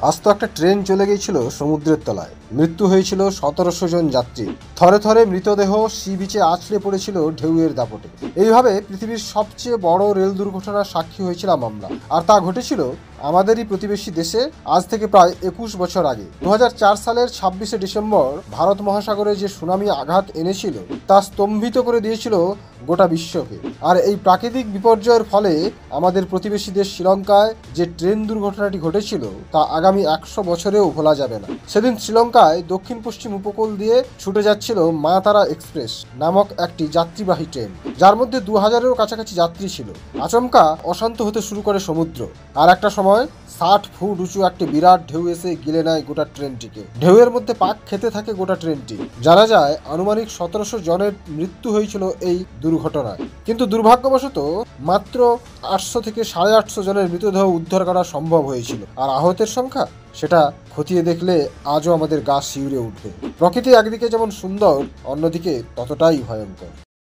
আস্ত একটা ট্রেন চলে গিয়েছিল সমুদ্রের তলায়। মৃত্যু হয়েছিল 1700 জন যাত্রী। থরে থরে মৃতদেহ সি বিচে আছড়ে পড়েছিল ঢেউয়ের দাপটে। এইভাবে পৃথিবীর সবচেয়ে বড় রেল দুর্ঘটনার সাক্ষী হয়েছিলাম আমরা। আর তা ঘটেছিল আমাদেরই প্রতিবেশী দেশে আজ থেকে প্রায় 21 বছর আগে। 2004 সালের 26শে ডিসেম্বর ভারত মহাসাগরে যে সুনামি আঘাত এনেছিল তা স্তম্ভিত করে দিয়েছিল গোটা বিশ্বকে। আর এই প্রাকৃতিক বিপর্যয়ের ফলে আমাদের প্রতিবেশী দেশ শ্রীলঙ্কায় যে ট্রেন দুর্ঘটনাটি ঘটেছিল তা আগামী 100 বছরেও ভোলা যাবে না। সেদিন শ্রীলঙ্কায় দক্ষিণ পশ্চিম উপকূল দিয়ে ছুটে যাচ্ছিল মা তারা এক্সপ্রেস নামক একটি যাত্রীবাহী ট্রেন, যার মধ্যে 2000-এরও কাছাকাছি যাত্রী ছিল। আচমকা অশান্ত হতে শুরু করে সমুদ্র, আর একটা সময় 60 ফুট উঁচু একটি বিরাট ঢেউ এসে গিলে নেয় গোটা ট্রেনটিকে। ঢেউয়ের মধ্যে পাক খেতে থাকে গোটা ট্রেনটি। জানা যায় আনুমানিক 1700 জনের মৃত্যু হয়েছিল এই দুর্ঘটনায়। কিন্তু দুর্ভাগ্যবশত মাত্র 800 থেকে 850 জনের মৃতদেহ উদ্ধার করা সম্ভব হয়েছিল। আর আহতের সংখ্যা, সেটা খতিয়ে দেখলে আজও আমাদের গা শিউরে উঠবে। প্রকৃতি একদিকে যেমন সুন্দর, অন্যদিকে ততটাই ভয়ঙ্কর।